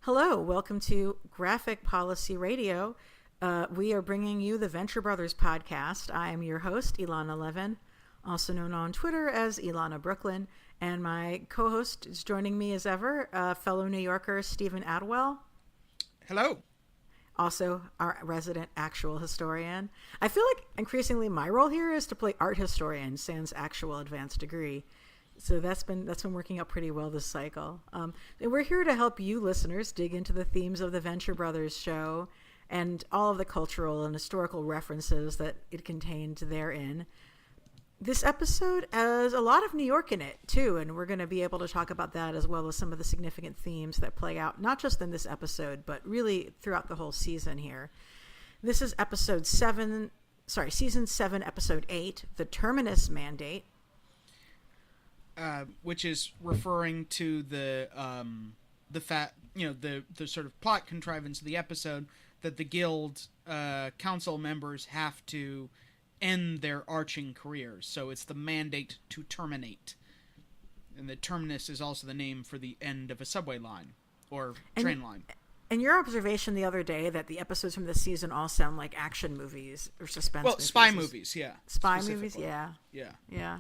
Hello, welcome to Graphic Policy Radio. We are bringing you the Venture Brothers podcast. I am your host, Elana Levin, also known on Twitter as Elana Brooklyn, and my co-host is joining me as ever, fellow New Yorker Stephen Attewell. Hello. Also, our resident actual historian. I feel like increasingly my role here is to play art historian sans actual advanced degree. So that's been working out pretty well this cycle. And we're here to help you listeners dig into the themes of the Venture Brothers show and all of the cultural and historical references that it contained therein. This episode has a lot of New York in it too, and we're going to be able to talk about that as well as some of the significant themes that play out, not just in this episode, but really throughout the whole season here. This is season 7, episode 8, The Terminus Mandate. Which is referring to the sort of plot contrivance of the episode that the guild council members have to end their arching careers. So it's the mandate to terminate. And the terminus is also the name for the end of a subway line or train line. And your observation the other day that the episodes from this season all sound like action movies or suspense movies. Well, spy movies, yeah. Spy movies, yeah. Yeah.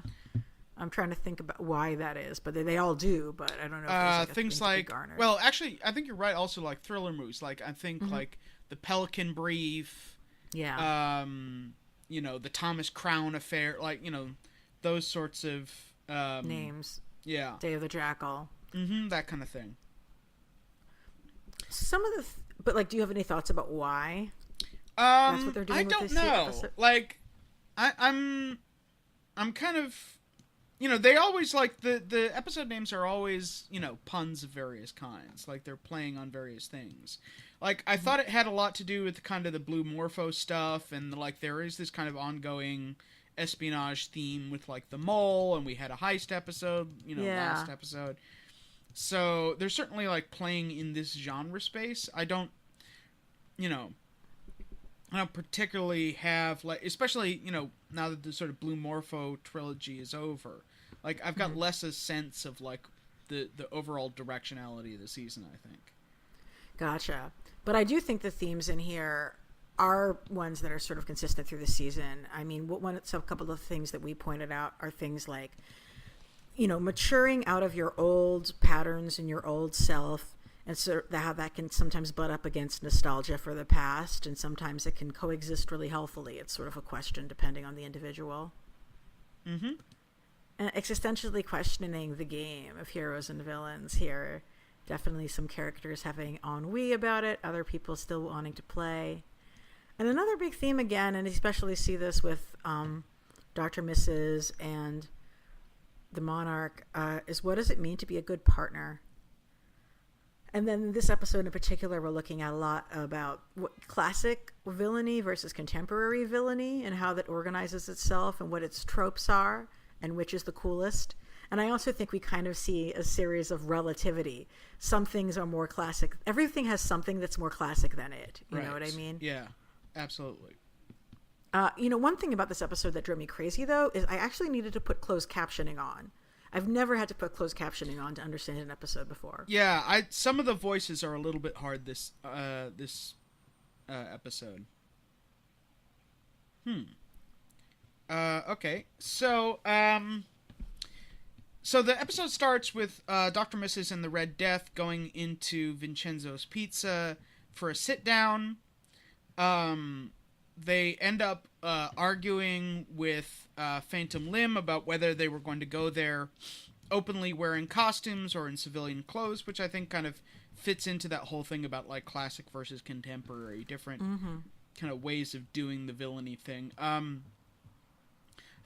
I'm trying to think about why that is, but they all do. But I don't know. If there's things like, well, actually, I think you're right. Also, like thriller movies, like I think like The Pelican Brief, yeah, the Thomas Crown Affair, like those sorts of names. Yeah, Day of the Jackal. That kind of thing. Some of the, but like, do you have any thoughts about why? That's what they're doing. I don't know. Like, I'm kind of. They always, like, the episode names are always, puns of various kinds. Like, they're playing on various things. Like, I thought it had a lot to do with kind of the Blue Morpho stuff, and, like, there is this kind of ongoing espionage theme with, like, the mole, and we had a heist episode, last episode. So, they're certainly, like, playing in this genre space. I don't particularly have, like, especially, now that the sort of Blue Morpho trilogy is over, like, I've got less a sense of, like, the overall directionality of the season, I think. Gotcha. But I do think the themes in here are ones that are sort of consistent through the season. I mean, a couple of things that we pointed out are things like, maturing out of your old patterns and your old self. And so how that can sometimes butt up against nostalgia for the past, and sometimes it can coexist really healthily. It's sort of a question depending on the individual. Mm-hmm. And existentially questioning the game of heroes and villains here. Definitely some characters having ennui about it, other people still wanting to play. And another big theme again, and especially see this with Dr. Mrs. and the Monarch, is what does it mean to be a good partner? And then this episode in particular, we're looking at a lot about what classic villainy versus contemporary villainy and how that organizes itself and what its tropes are and which is the coolest. And I also think we kind of see a series of relativity. Some things are more classic. Everything has something that's more classic than it. You know what I mean? Yeah, absolutely. One thing about this episode that drove me crazy, though, is I actually needed to put closed captioning on. I've never had to put closed captioning on to understand an episode before. Yeah, some of the voices are a little bit hard this episode. Okay. So the episode starts with Dr. Mrs. and the Red Death going into Vincenzo's Pizza for a sit down. They end up arguing with Phantom Limb about whether they were going to go there openly wearing costumes or in civilian clothes, which I think kind of fits into that whole thing about, like, classic versus contemporary, different kind of ways of doing the villainy thing. I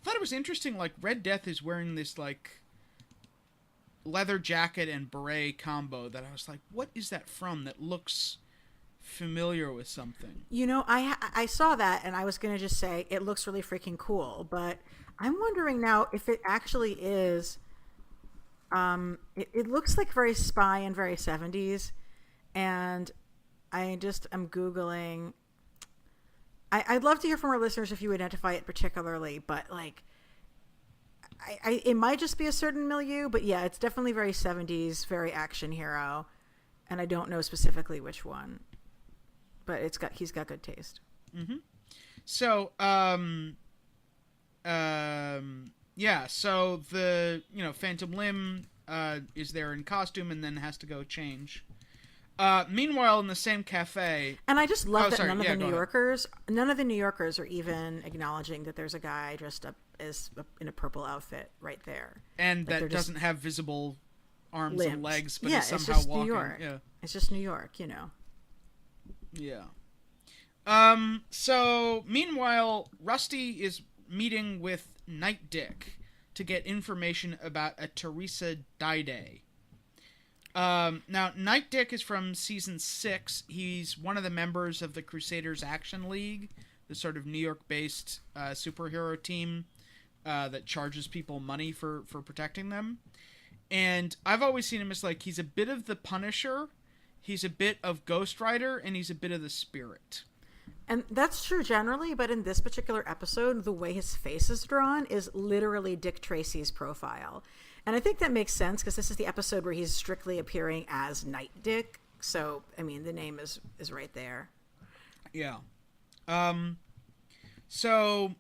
thought it was interesting, like, Red Death is wearing this, like, leather jacket and beret combo that I was like, what is that from? That looks familiar with something. I saw that and I was going to just say it looks really freaking cool, but I'm wondering now if it actually is. It looks like very spy and very 70s, and I'm Googling. I'd love to hear from our listeners if you identify it particularly, but like it might just be a certain milieu, but yeah, it's definitely very 70s, very action hero. and I don't know specifically which one, but he's got good taste. Mm-hmm. So, yeah. So the Phantom Limb is there in costume and then has to go change. Meanwhile, in the same cafe, and I just love that none of the New Yorkers are even acknowledging that there's a guy dressed up as in a purple outfit right there, and that doesn't have visible arms limbs. And legs, but yeah, is somehow it's just walking. New York. Yeah, it's just New York, Yeah. So meanwhile, Rusty is meeting with Night Dick to get information about a Teresa Day. Now, Night Dick is from season 6. He's one of the members of the Crusaders Action League, the sort of New York-based superhero team that charges people money for protecting them. And I've always seen him as he's a bit of the Punisher, he's a bit of Ghost Rider, and he's a bit of the Spirit. And that's true generally, but in this particular episode, the way his face is drawn is literally Dick Tracy's profile. And I think that makes sense because this is the episode where he's strictly appearing as Night Dick. So, I mean, the name is right there. Yeah. So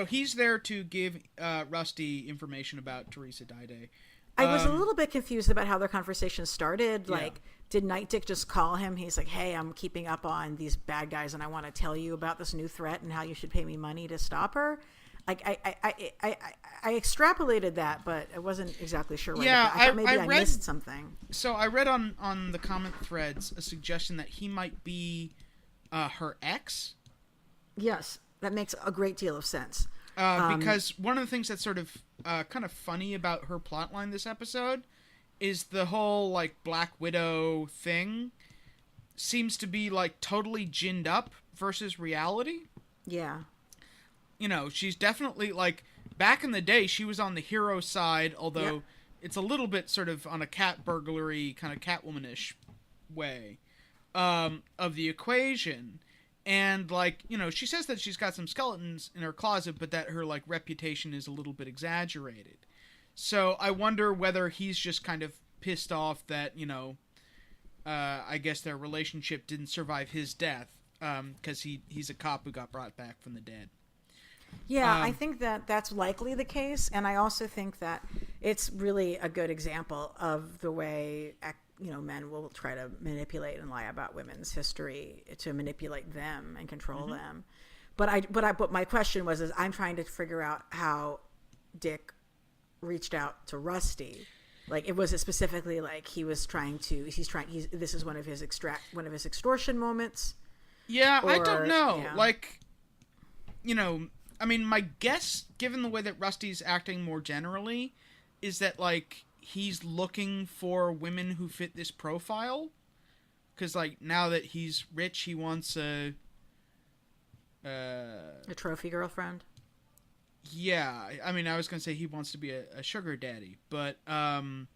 he's there to give Rusty information about Teresa Day. I was a little bit confused about how their conversation started. Yeah. Did Night Dick just call him? He's like, hey, I'm keeping up on these bad guys and I want to tell you about this new threat and how you should pay me money to stop her. I extrapolated that, but I wasn't exactly sure. Yeah, I thought maybe I missed something. So I read on the comment threads a suggestion that he might be her ex. Yes, that makes a great deal of sense. Because one of the things that's sort of kind of funny about her plotline this episode is the whole Black Widow thing seems to be totally ginned up versus reality. Yeah. She's definitely back in the day she was on the hero side, although it's a little bit sort of on a cat burglary kind of Catwomanish way of the equation. And, she says that she's got some skeletons in her closet, but that her, reputation is a little bit exaggerated. So I wonder whether he's just kind of pissed off that, I guess their relationship didn't survive his death, because he's a cop who got brought back from the dead. Yeah, I think that's likely the case. And I also think that it's really a good example of the way men will try to manipulate and lie about women's history to manipulate them and control them. But my question was, I'm trying to figure out how Dick reached out to Rusty. It was specifically this is one of his extortion moments. Yeah, I don't know. Yeah. I mean, my guess, given the way that Rusty's acting more generally, is that he's looking for women who fit this profile, because now that he's rich, he wants a trophy girlfriend. Yeah, I mean, I was gonna say he wants to be a sugar daddy, but and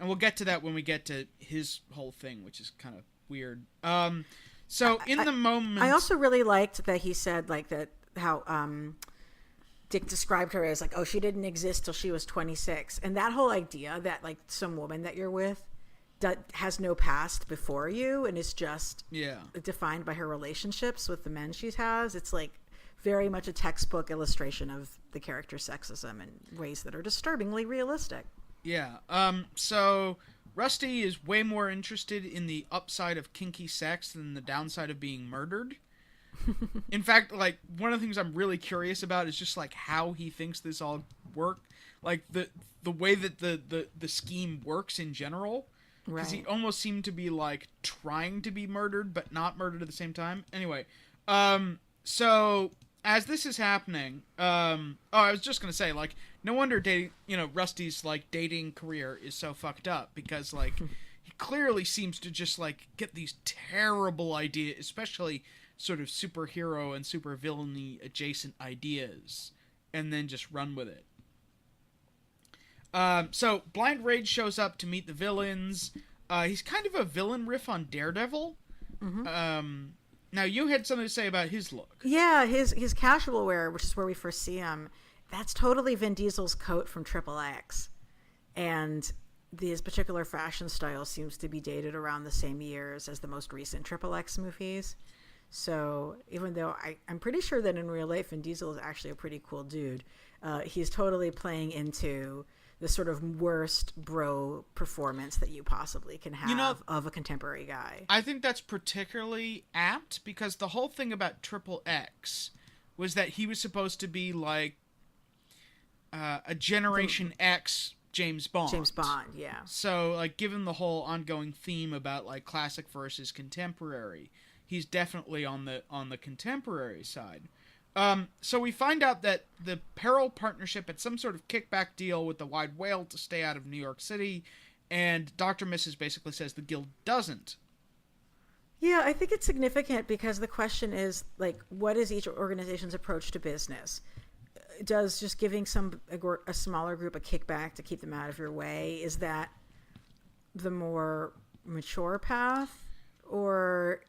we'll get to that when we get to his whole thing, which is kind of weird. So in the moment, I also really liked that he said that how Dick described her as she didn't exist till she was 26, and that whole idea that some woman that you're with that has no past before you and is just defined by her relationships with the men she has, it's very much a textbook illustration of the character's sexism in ways that are disturbingly realistic. Yeah. So Rusty is way more interested in the upside of kinky sex than the downside of being murdered. In fact, one of the things I'm really curious about is just how he thinks this all worked, the way that the scheme works in general, because he almost seemed to be trying to be murdered but not murdered at the same time. Anyway, so as this is happening, I was just gonna say no wonder Rusty's dating career is so fucked up, because he clearly seems to just get these terrible ideas, especially sort of superhero and super villainy adjacent ideas, and then just run with it. So Blind Rage shows up to meet the villains. He's kind of a villain riff on Daredevil. Mm-hmm. Now you had something to say about his look. Yeah, his casual wear, which is where we first see him, that's totally Vin Diesel's coat from Triple X. And this particular fashion style seems to be dated around the same years as the most recent Triple X movies. So even though I'm pretty sure that in real life Vin Diesel is actually a pretty cool dude, he's totally playing into the sort of worst bro performance that you possibly can have of a contemporary guy. I think that's particularly apt because the whole thing about Triple X was that he was supposed to be like a Generation X James Bond. James Bond, yeah. So, like, given the whole ongoing theme about like classic versus contemporary, he's definitely on the contemporary side. So we find out that the Peril partnership had some sort of kickback deal with the Wale to stay out of New York City, and Dr. Mrs. basically says the guild doesn't. Yeah, I think it's significant because the question is, like, what is each organization's approach to business? Does just giving a smaller group a kickback to keep them out of your way, is that the more mature path? Or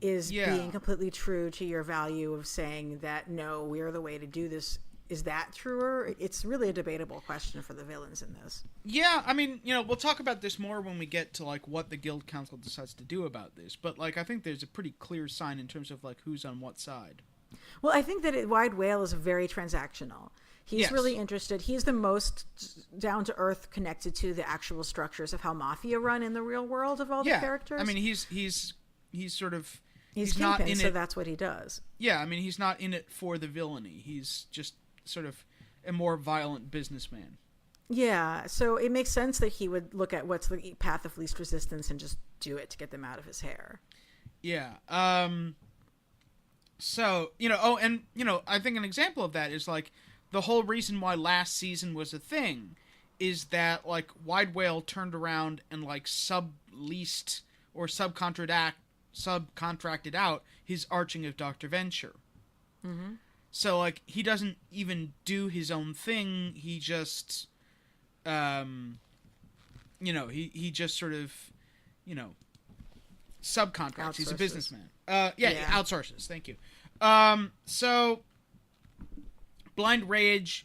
is being completely true to your value of saying that, no, we're the way to do this, is that truer? It's really a debatable question for the villains in this. Yeah, I mean, we'll talk about this more when we get to, like, what the Guild Council decides to do about this. But, like, I think there's a pretty clear sign in terms of, like, who's on what side. Well, I think that Wale is very transactional. He's really interested. He's the most down-to-earth connected to the actual structures of how mafia run in the real world of all the characters. I mean, he's sort of... He's not in so it. That's what he does. Yeah, I mean, he's not in it for the villainy. He's just sort of a more violent businessman. Yeah, so it makes sense that he would look at what's the path of least resistance and just do it to get them out of his hair. Yeah. So, I think an example of that is, like, the whole reason why last season was a thing is that, like, Wale turned around and, like, subleased or subcontracted out his arching of Dr. Venture. Mm-hmm. So, like, he doesn't even do his own thing. He just, he just sort of, subcontracts. Outsources. He's a businessman. He outsources. Thank you. So, Blind Rage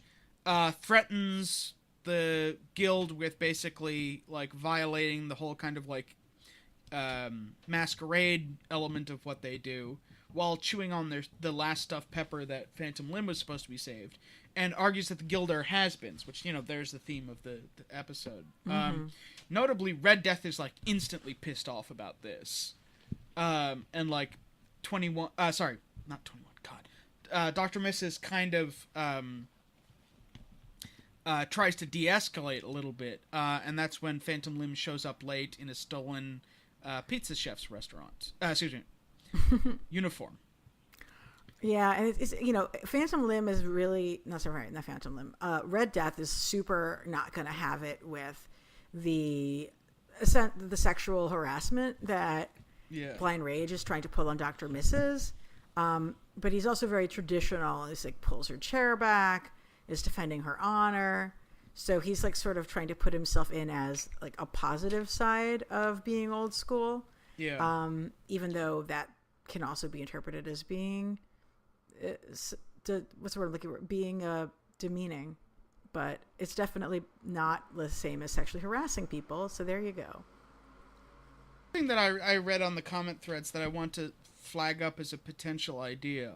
threatens the guild with basically, like, violating the whole kind of, like, masquerade element of what they do while chewing on the last stuffed pepper that Phantom Limb was supposed to be saved, and argues that the guild are has-beens, which, there's the theme of the episode. Mm-hmm. Notably, Red Death is, like, instantly pissed off about this. And, like, 21... sorry, not 21, God. Dr. Mrs. kind of tries to de-escalate a little bit, and that's when Phantom Limb shows up late in a stolen pizza chef's restaurant. Uniform. Yeah, and it's Phantom Limb is really not Phantom Limb. Red Death is super not going to have it with the sexual harassment that Blind Rage is trying to pull on Dr. Mrs. But he's also very traditional. He's like pulls her chair back, is defending her honor. So he's like sort of trying to put himself in as like a positive side of being old school. Yeah. Even though that can also be interpreted as being what's the word I'm looking for? Being demeaning. But it's definitely not the same as sexually harassing people. So there you go. Thing that I read on the comment threads that I want to flag up as a potential idea.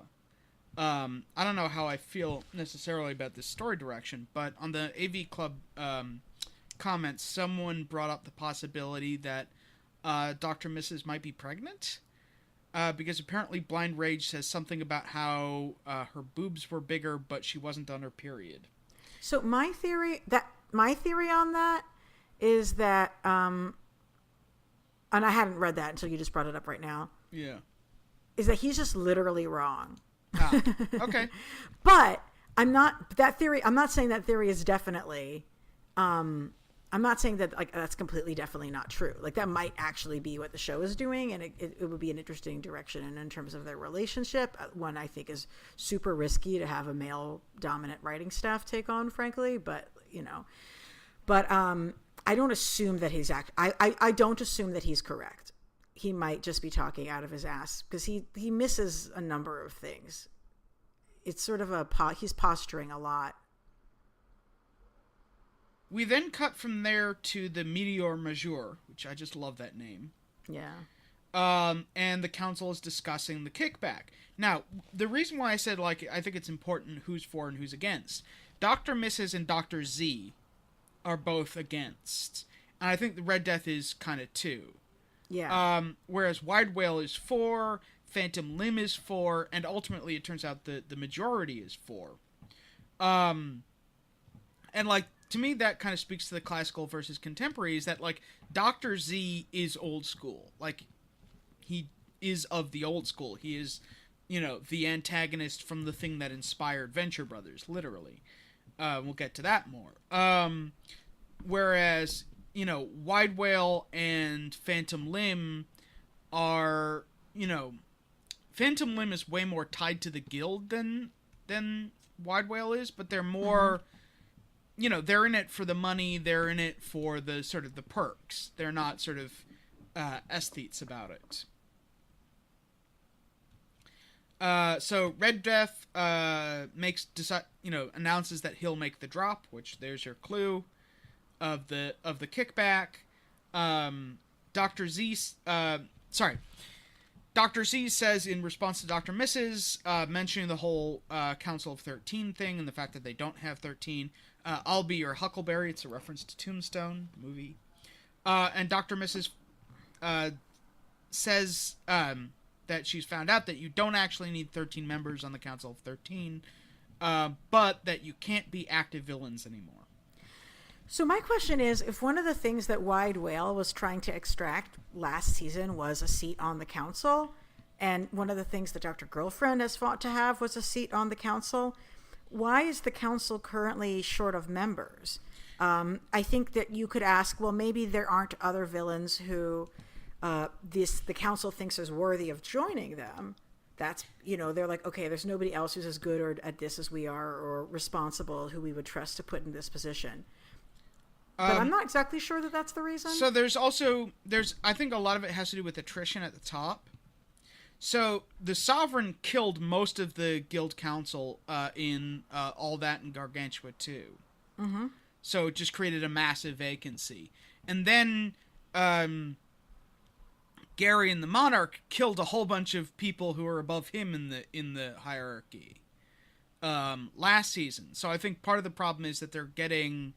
I don't know how I feel necessarily about this story direction, but on the AV Club comments, someone brought up the possibility that Dr. Mrs. might be pregnant. Because apparently Blind Rage says something about how her boobs were bigger, but she wasn't on her period. So my theory on that is that, and I hadn't read that until you just brought it up right now. Yeah. Is that he's just literally wrong. Okay. But I'm not saying that theory is definitely, I'm not saying that like that's completely definitely not true. Like that might actually be what the show is doing, and it would be an interesting direction. And in terms of their relationship, one I think is super risky to have a male dominant writing staff take on, frankly. But I don't assume that I don't assume that he's correct. He might just be talking out of his ass because he misses a number of things. It's sort of he's posturing a lot. We then cut from there to the Meteor Major, which I just love that name. Yeah. And the council is discussing the kickback. Now, the reason why I said, like, I think it's important who's for and who's against. Dr. Mrs. and Dr. Z are both against. And I think the Red Death is kind of too. Yeah. Whereas Wide Whale is for, Phantom Limb is for, and ultimately it turns out the majority is for. And, like, to me, that kind of speaks to the classical versus contemporary, is that, like, Dr. Z is old school. Like, he is of the old school. He is, you know, the antagonist from the thing that inspired Venture Brothers, literally. We'll get to that more. Whereas, you know, Wide Whale and Phantom Limb are, you know, Phantom Limb is way more tied to the guild than Wide Whale is, but they're more, you know, they're in it for the money, they're in it for the sort of the perks. They're not sort of aesthetes about it. So Red Death announces that he'll make the drop, which there's your clue of the kickback. Dr. Z says in response to Dr. Mrs., mentioning the whole Council of 13 thing and the fact that they don't have 13, I'll be your Huckleberry. It's a reference to Tombstone movie. And Dr. Mrs. Says that she's found out that you don't actually need 13 members on the Council of 13, but that you can't be active villains anymore. So my question is, if one of the things that Wide Whale was trying to extract last season was a seat on the council, and one of the things that Dr. Girlfriend has fought to have was a seat on the council, why is the council currently short of members? I think that you could ask, well, maybe there aren't other villains who the council thinks is worthy of joining them. That's, you know, they're like, okay, there's nobody else who's as good or at this as we are, or responsible, who we would trust to put in this position. But I'm not exactly sure that that's the reason. So I think a lot of it has to do with attrition at the top. So the Sovereign killed most of the guild council in All That and Gargantua 2. Mm-hmm. So it just created a massive vacancy. And then Gary and the Monarch killed a whole bunch of people who were above him in the hierarchy last season. So I think part of the problem is that they're getting...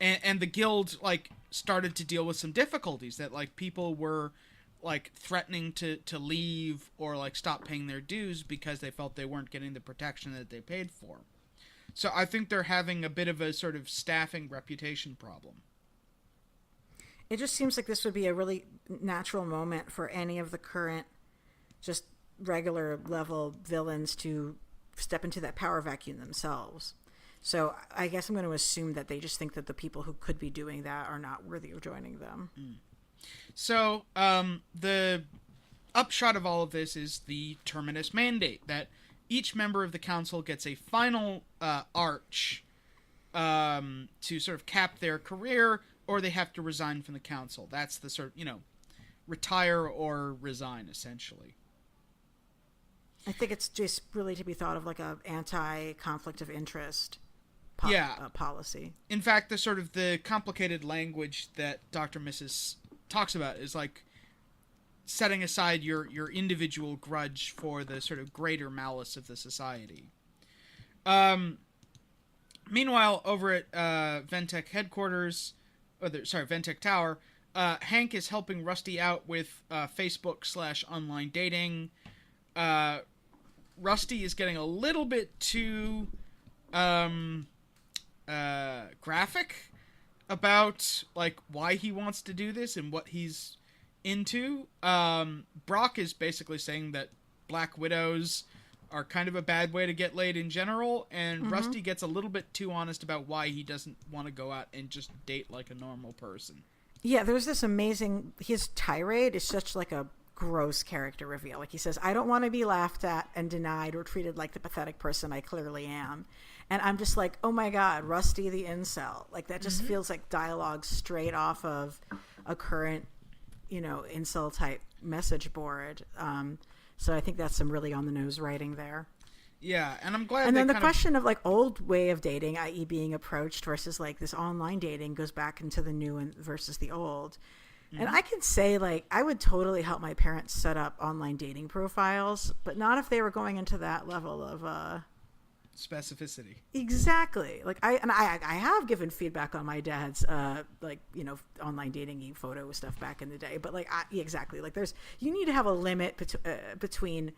And the guild, like, started to deal with some difficulties that, like, people were, like, threatening to leave or, like, stop paying their dues because they felt they weren't getting the protection that they paid for. So I think they're having a bit of a sort of staffing reputation problem. It just seems like this would be a really natural moment for any of the current just regular level villains to step into that power vacuum themselves. So I guess I'm going to assume that they just think that the people who could be doing that are not worthy of joining them. So the upshot of all of this is the Terminus Mandate, that each member of the council gets a final arch to sort of cap their career, or they have to resign from the council. That's the sort of, you know, retire or resign, essentially. I think it's just really to be thought of like a anti-conflict of interest policy. In fact, the sort of the complicated language that Dr. Mrs. talks about is like setting aside your individual grudge for the sort of greater malice of the society. Meanwhile, over at Ventec headquarters, Ventec Tower, Hank is helping Rusty out with Facebook/online dating. Rusty is getting a little bit too graphic about like why he wants to do this and what he's into. Brock is basically saying that Black Widows are kind of a bad way to get laid in general, and Rusty gets a little bit too honest about why he doesn't want to go out and just date like a normal person. Yeah, there's this amazing, his tirade is such like a gross character reveal. Like he says, I don't want to be laughed at and denied or treated like the pathetic person I clearly am. And I'm just like, oh my God, Rusty the incel. Like that just feels like dialogue straight off of a current, you know, incel type message board. So I think that's some really on the nose writing there. Yeah, and I'm glad. And then the kind question of like old way of dating, i.e., being approached, versus like this online dating, goes back into the new and versus the old. And I can say, like, I would totally help my parents set up online dating profiles, but not if they were going into that level of specificity. Exactly. Like I have given feedback on my dad's like, you know, online dating photo stuff back in the day, but like exactly, like you need to have a limit between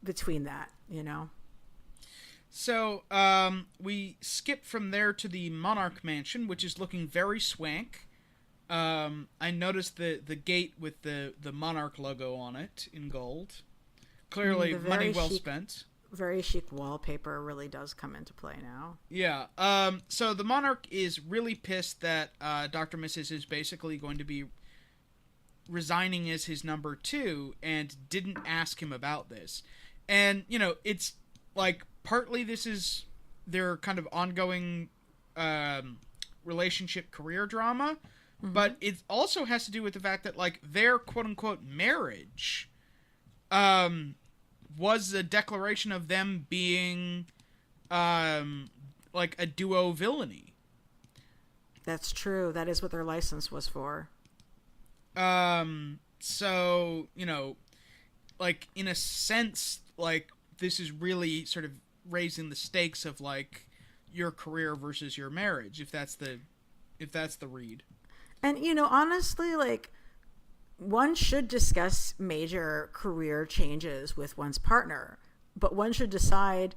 that, you know. So we skip from there to the Monarch mansion, which is looking very swank. I noticed the gate with the Monarch logo on it in gold. Clearly money well spent. Very chic wallpaper really does come into play now. Yeah. So the Monarch is really pissed that Dr. Mrs. is basically going to be resigning as his number 2 and didn't ask him about this. And, you know, it's like partly this is their kind of ongoing relationship career drama, but it also has to do with the fact that, like, their quote-unquote marriage was a declaration of them being, like, a duo villainy. That's true. That is what their license was for. So, you know, like, in a sense, like, this is really sort of raising the stakes of, like, your career versus your marriage, if that's the read. And, you know, honestly, like, one should discuss major career changes with one's partner, but one should decide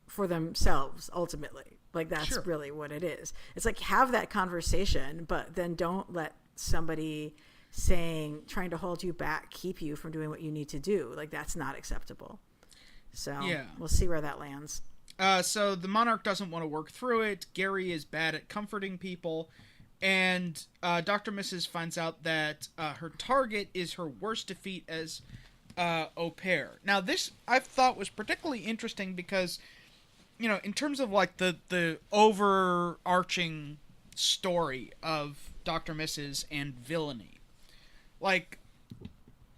for themselves ultimately. Like, that's really what it is. It's like, have that conversation, but then don't let somebody trying to hold you back, keep you from doing what you need to do. Like, that's not acceptable. So we'll see where that lands. So the Monarch doesn't want to work through it. Gary is bad at comforting people. And Dr. Mrs. finds out that her target is her worst defeat as au pair. Now, this I thought was particularly interesting because, you know, in terms of, like, the overarching story of Dr. Mrs. and villainy, like,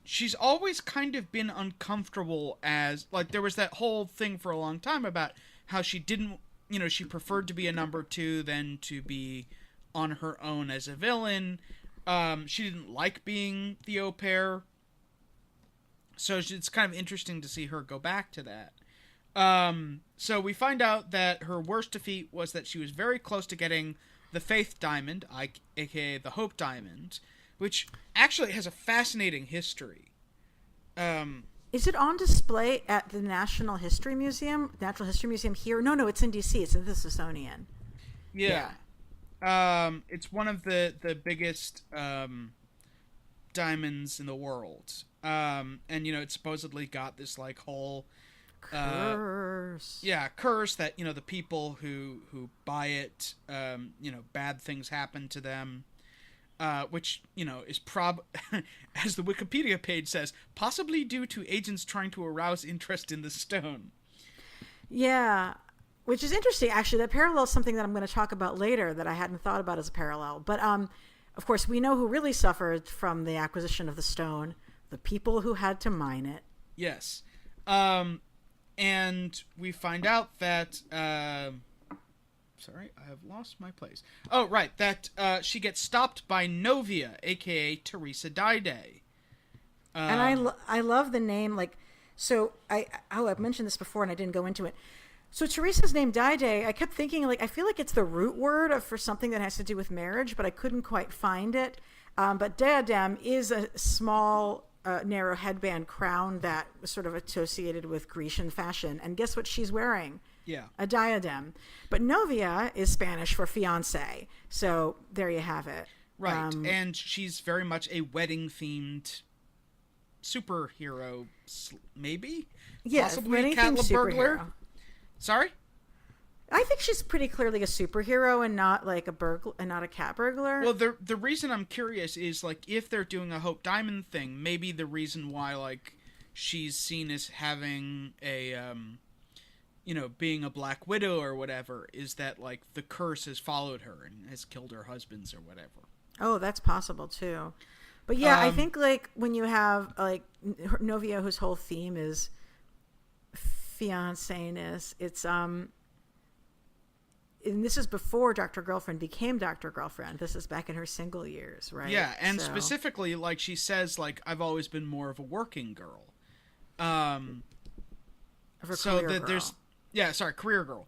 she's always kind of been uncomfortable as, like, there was that whole thing for a long time about how she didn't, you know, she preferred to be a number 2 than to be on her own as a villain. She didn't like being the au pair. So it's kind of interesting to see her go back to that. So we find out that her worst defeat was that she was very close to getting the Faith Diamond, aka the Hope Diamond, which actually has a fascinating history. Is it on display at the Natural History Museum here? No, it's in DC. It's in the Smithsonian. Yeah. It's one of the biggest diamonds in the world. And, you know, it supposedly got this, like, whole curse. Curse that, you know, the people who buy it, you know, bad things happen to them. Which, you know, is as the Wikipedia page says, possibly due to agents trying to arouse interest in the stone. Yeah. Which is interesting, actually. That parallels something that I'm going to talk about later that I hadn't thought about as a parallel. But, of course, we know who really suffered from the acquisition of the stone. The people who had to mine it. Yes. And we find out that... sorry, I have lost my place. Oh, right. That she gets stopped by Novia, a.k.a. Teresa Dide. And I love the name. Like, so, I've mentioned this before and I didn't go into it. So Teresa's name, Dide, I kept thinking, like, I feel like it's the root word for something that has to do with marriage, but I couldn't quite find it. But diadem is a small, narrow headband crown that was sort of associated with Grecian fashion. And guess what she's wearing? Yeah. A diadem. But Novia is Spanish for fiancé. So there you have it. Right. And she's very much a wedding-themed superhero, maybe? Yes, possibly wedding-themed superhero. Sorry? I think she's pretty clearly a superhero and not like not a cat burglar. Well, the reason I'm curious is, like, if they're doing a Hope Diamond thing, maybe the reason why, like, she's seen as having a, you know, being a Black Widow or whatever, is that, like, the curse has followed her and has killed her husbands or whatever. Oh, that's possible too. But yeah, I think, like, when you have, like, Novia, whose whole theme is fiancé-ness. It's and this is before Dr. Girlfriend became Dr. Girlfriend. This is back in her single years, right? Yeah, and specifically, like, she says, like, I've always been more of a working girl. Career girl.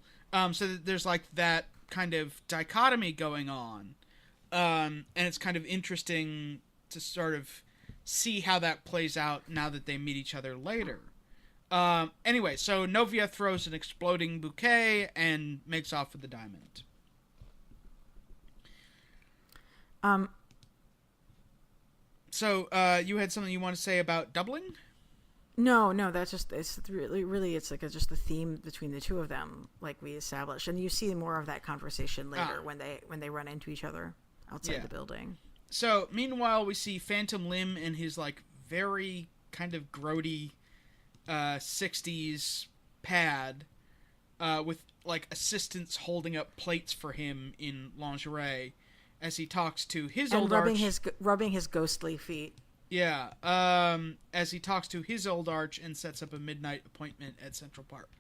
So that there's, like, that kind of dichotomy going on. And it's kind of interesting to sort of see how that plays out now that they meet each other later. Anyway, so Novia throws an exploding bouquet and makes off with the diamond. So, you had something you want to say about doubling? No, that's just, it's really, it's like just the theme between the two of them, like we established. And you see more of that conversation later when they run into each other outside the building. So, meanwhile, we see Phantom Limb in his, like, very kind of grody 60s pad with, like, assistants holding up plates for him in lingerie as he talks to his old rubbing his ghostly feet. Yeah, as he talks to his old arch and sets up a midnight appointment at Central Park.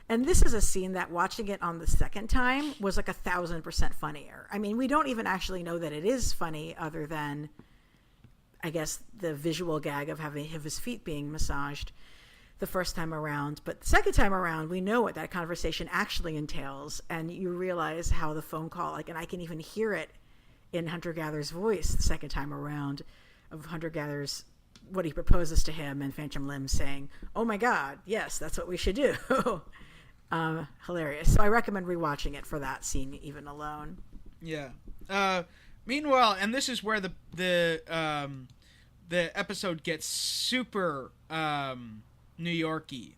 And this is a scene that, watching it on the second time, was like 1,000% funnier. I mean, we don't even actually know that it is funny, other than, I guess, the visual gag of having his feet being massaged the first time around. But the second time around, we know what that conversation actually entails, and you realize how the phone call, like, and I can even hear it in Hunter Gather's voice the second time around, of Hunter Gather's, what he proposes to him, and Phantom Limb saying, "Oh my God, yes, that's what we should do." Hilarious. So I recommend rewatching it for that scene even alone. Yeah. Meanwhile, and this is where the episode gets super New York-y,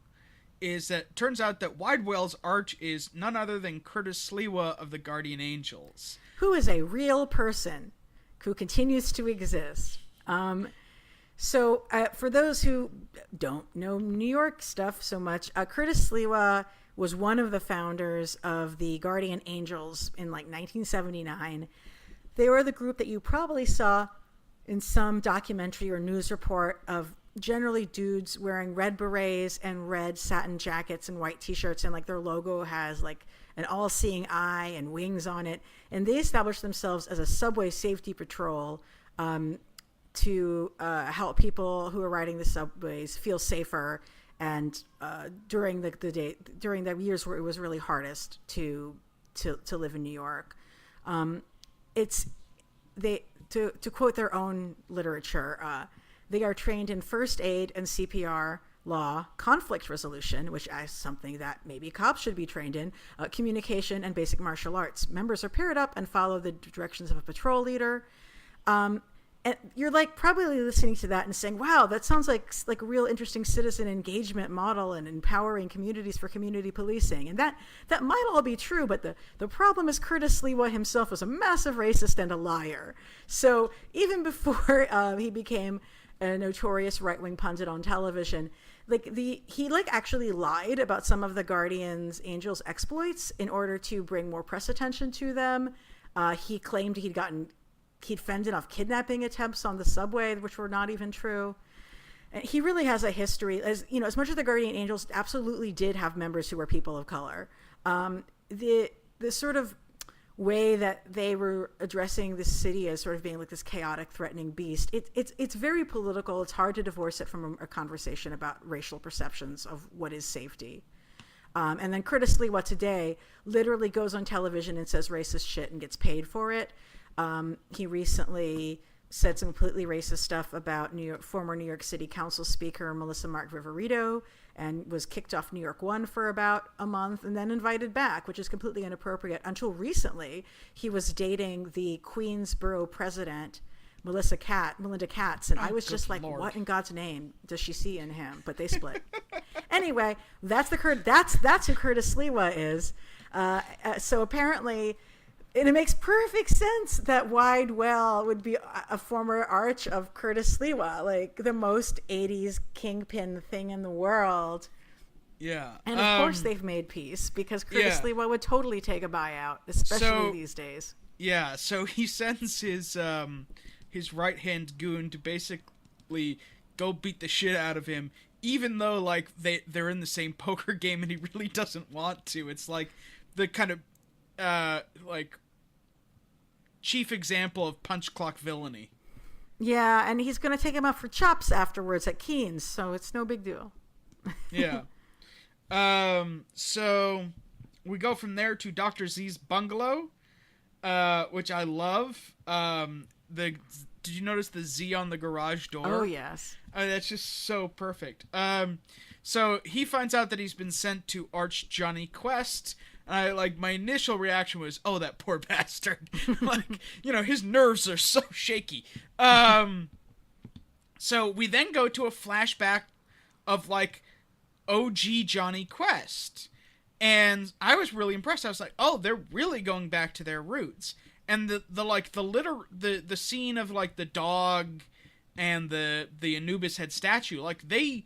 is that turns out that Widewell's arch is none other than Curtis Sliwa of the Guardian Angels, who is a real person who continues to exist. So for those who don't know New York stuff so much, Curtis Sliwa was one of the founders of the Guardian Angels in like 1979. They were the group that you probably saw in some documentary or news report of generally dudes wearing red berets and red satin jackets and white t-shirts, and like their logo has like an all-seeing eye and wings on it. And they established themselves as a subway safety patrol to help people who are riding the subways feel safer, and during the years where it was really hardest to live in New York. To quote their own literature, they are trained in first aid and CPR, law, conflict resolution, which is something that maybe cops should be trained in, communication, and basic martial arts. Members are paired up and follow the directions of a patrol leader. And you're like probably listening to that and saying, wow, that sounds like a real interesting citizen engagement model and empowering communities for community policing. And that might all be true, but the problem is Curtis Sliwa himself was a massive racist and a liar. So even before he became a notorious right-wing pundit on television, he actually lied about some of the Guardian's Angels exploits in order to bring more press attention to them. He claimed he'd fended off kidnapping attempts on the subway, which were not even true. And he really has a history, as much as the Guardian Angels absolutely did have members who were people of color. The sort of way that they were addressing the city as sort of being like this chaotic, threatening beast, it's very political. It's hard to divorce it from a conversation about racial perceptions of what is safety. And then Curtis Sliwa today literally goes on television and says racist shit and gets paid for it. He recently said some completely racist stuff about former New York City Council Speaker Melissa Mark Viverito, and was kicked off New York One for about a month and then invited back, which is completely inappropriate. Until recently, he was dating the Queensborough president, Melinda Katz, and I was just like, Lord, what in God's name does she see in him? But they split. Anyway, that's who Curtis Sliwa is. So apparently, and it makes perfect sense that Widewell would be a former arch of Curtis Sliwa, like the most 80s kingpin thing in the world. Yeah. And of course they've made peace, because Curtis Sliwa would totally take a buyout, especially these days. Yeah, so he sends his right-hand goon to basically go beat the shit out of him, even though like they're in the same poker game and he really doesn't want to, it's like the kind of like chief example of punch clock villainy. Yeah, and he's going to take him out for chops afterwards at Keen's, so it's no big deal. Yeah. So we go from there to Dr. Z's bungalow, which I love. Did you notice the Z on the garage door? Oh, yes. That's just so perfect. So he finds out that he's been sent to Arch Jonny Quest. And my initial reaction was, oh, that poor bastard. His nerves are so shaky. So we then go to a flashback of, OG Jonny Quest. And I was really impressed. I was like, oh, they're really going back to their roots. And the scene of, the dog and the Anubis head statue, they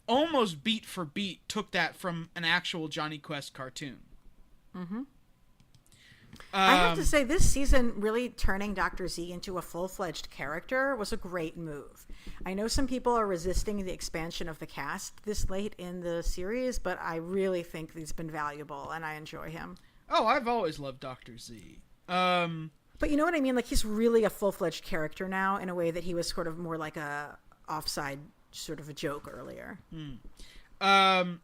almost beat for beat took that from an actual Jonny Quest cartoon. Mm-hmm. I have to say, this season really turning Dr. Z into a full-fledged character was a great move. I know some people are resisting the expansion of the cast this late in the series, but I really think he's been valuable, and I enjoy him. Oh, I've always loved Dr. Z. But you know what I mean? He's really a full-fledged character now in a way that he was sort of more like a offside sort of a joke earlier.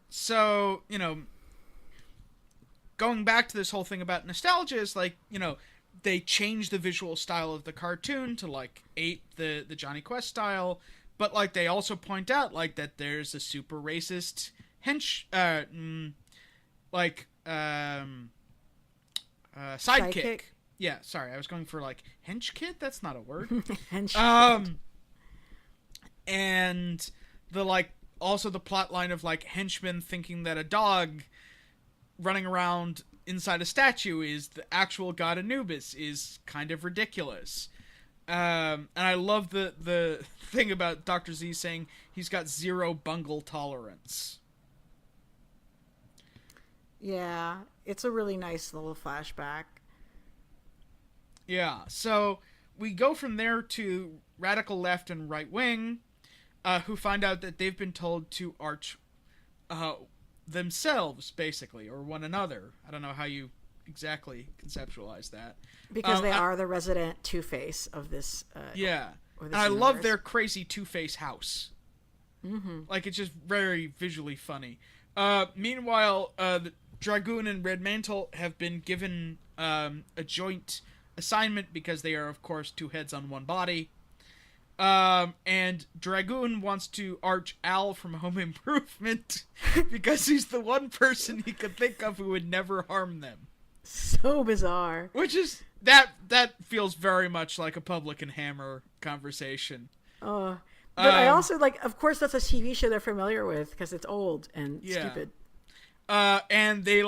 So, going back to this whole thing about nostalgia is they changed the visual style of the cartoon to ape the Jonny Quest style, but they also point out that there's a super racist sidekick. Yeah, sorry, I was going for hench kid. That's not a word. Hench. And the also the plot line of henchmen thinking that a dog running around inside a statue is the actual god Anubis is kind of ridiculous. And I love the thing about Dr. Z saying he's got zero bungle tolerance. Yeah, it's a really nice little flashback. Yeah, so we go from there to radical left and right wing, who find out that they've been told to arch themselves, basically, or one another. I don't know how you exactly conceptualize that. Because they are the resident Two-Face of this yeah. Of this and I universe. love their crazy Two-Face house. Mm-hmm. It's just very visually funny. Meanwhile, the Dragoon and Red Mantle have been given a joint assignment because they are, of course, two heads on one body. And Dragoon wants to arch Al from Home Improvement because he's the one person he could think of who would never harm them. So bizarre. Which is, that feels very much like a Public and Hammer conversation. But I also, of course that's a TV show they're familiar with because it's old and stupid. And they,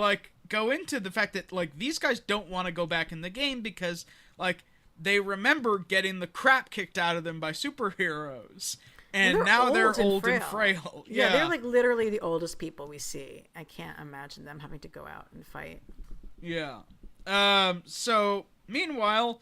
go into the fact that, these guys don't want to go back in the game because, they remember getting the crap kicked out of them by superheroes. And now they're old and frail. Yeah, they're literally the oldest people we see. I can't imagine them having to go out and fight. Yeah. So, meanwhile,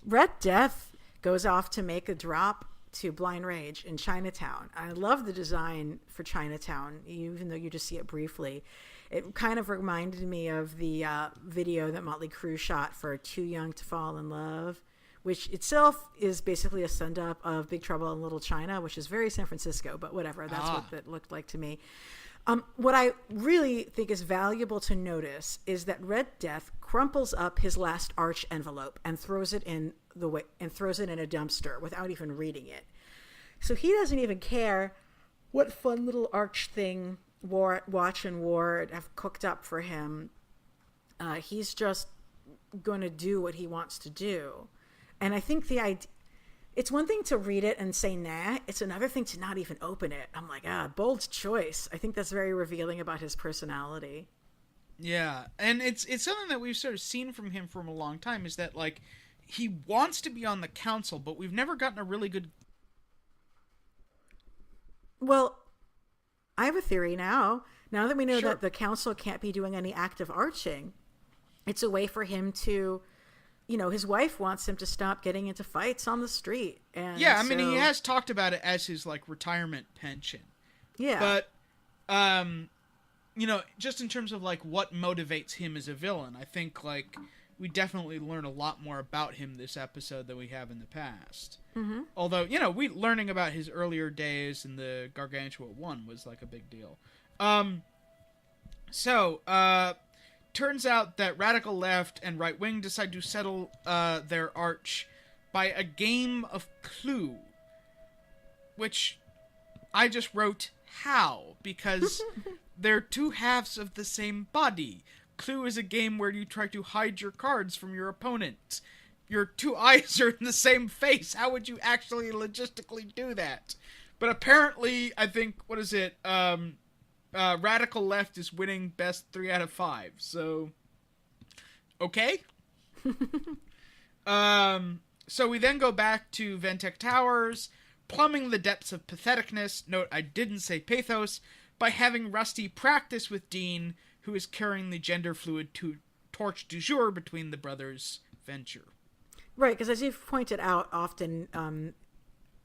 Red Death goes off to make a drop to Blind Rage in Chinatown. I love the design for Chinatown, even though you just see it briefly. It kind of reminded me of the video that Motley Crue shot for Too Young to Fall in Love, which itself is basically a send-up of Big Trouble in Little China, which is very San Francisco, but whatever. That's what that looked like to me. What I really think is valuable to notice is that Red Death crumples up his last arch envelope and throws it in a dumpster without even reading it. So he doesn't even care what fun little arch thing Watch and Ward have cooked up for him. He's just going to do what he wants to do. And I think it's one thing to read it and say nah, it's another thing to not even open it. I'm like, bold choice. I think that's very revealing about his personality. Yeah, and it's something that we've sort of seen from him for a long time, is that he wants to be on the council, but we've never gotten a really good... Well, I have a theory now. Now that we know Sure. that the council can't be doing any active arching, it's a way for him to, his wife wants him to stop getting into fights on the street. And Yeah, I mean, he has talked about it as his, retirement pension. Yeah. But, just in terms of, like, what motivates him as a villain, I think, like, we definitely learn a lot more about him this episode than we have in the past. Mm-hmm. Although, learning about his earlier days in the Gargantua 1 was, like, a big deal. Turns out that Radical Left and Right Wing decide to settle their arch by a game of Clue, which I just wrote how, because they're two halves of the same body. Clue is a game where you try to hide your cards from your opponent. Your two eyes are in the same face. How would you actually logistically do that? But apparently, I think, Radical Left is winning best 3 out of 5. So, okay. So we then go back to Ventec Towers, plumbing the depths of patheticness, note I didn't say pathos, by having Rusty practice with Dean, who is carrying the gender-fluid torch du jour between the brothers' venture. Right, because as you've pointed out, often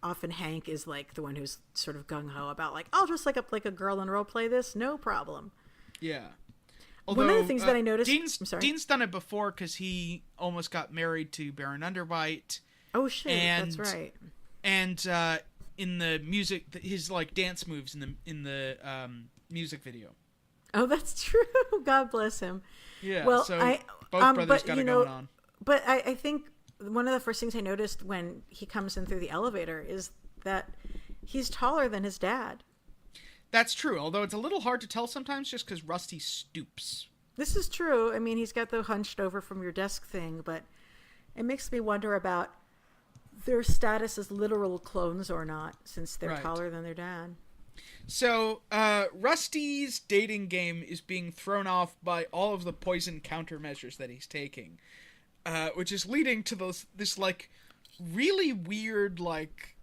Hank is like the one who's sort of gung-ho about, like, I'll dress like a girl and role-play this, no problem. Yeah. Although, one of the things that I noticed... Dean's done it before because he almost got married to Baron Underbite. Oh, shit, that's right. And in the music, his, like, dance moves in the music video. Oh, that's true. God bless him. Yeah, well, so both brothers got it going on. But I think one of the first things I noticed when he comes in through the elevator is that he's taller than his dad. That's true, although it's a little hard to tell sometimes just because Rusty stoops. This is true. I mean, he's got the hunched over from your desk thing, but it makes me wonder about their status as literal clones or not, since they're taller than their dad. So, Rusty's dating game is being thrown off by all of the poison countermeasures that he's taking, which is leading to this like, really weird, like,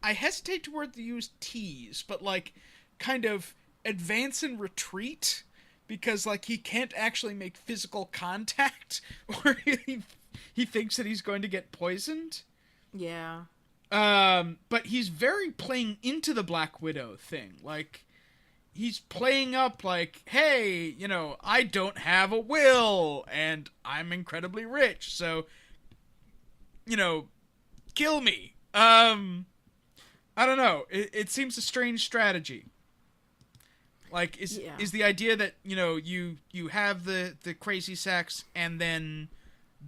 I hesitate to use tease, but, like, kind of advance and retreat, because, like, he can't actually make physical contact, or he thinks that he's going to get poisoned. Yeah. But he's very playing into the Black Widow thing. Like, he's playing up like, hey, I don't have a will, and I'm incredibly rich, so, kill me. I don't know. It seems a strange strategy. Like, is the idea that, you have the crazy sex and then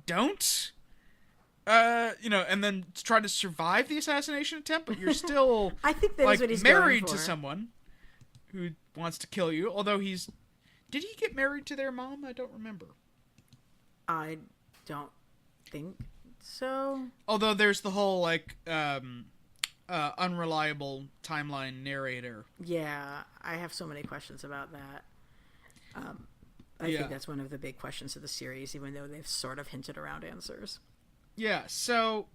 don't? And then try to survive the assassination attempt, but you're still I think that is what he's married going for. to someone who wants to kill you, although did he get married to their mom? I don't remember. I don't think so. Although there's the whole, like, unreliable timeline narrator. Yeah, I have so many questions about that. I think that's one of the big questions of the series, even though they've sort of hinted around answers. Yeah, so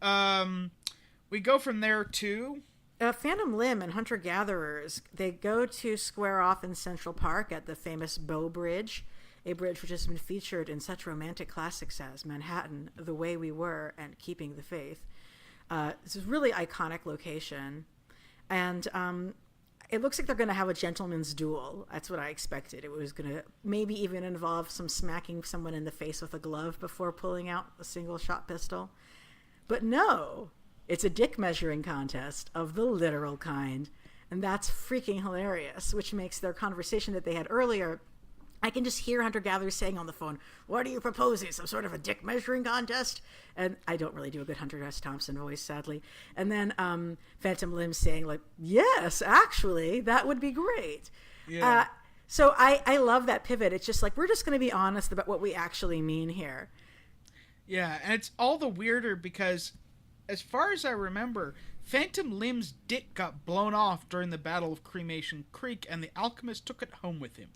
we go from there to... Phantom Limb and Hunter Gatherers, they go to square off in Central Park at the famous Bow Bridge, a bridge which has been featured in such romantic classics as Manhattan, The Way We Were, and Keeping the Faith. This is a really iconic location, and it looks like they're going to have a gentleman's duel. That's what I expected. It was going to maybe even involve some smacking someone in the face with a glove before pulling out a single-shot pistol. But no, it's a dick measuring contest of the literal kind, and that's freaking hilarious, which makes their conversation that they had earlier... I can just hear Hunter Gatherers saying on the phone, "What are you proposing? Some sort of a dick measuring contest?" And I don't really do a good Hunter S. Thompson voice, sadly. And then Phantom Limb saying, like, "Yes, actually, that would be great." Yeah. So I love that pivot. It's just like, we're just going to be honest about what we actually mean here. Yeah, and it's all the weirder because, as far as I remember, Phantom Limb's dick got blown off during the Battle of Cremation Creek, and the alchemist took it home with him.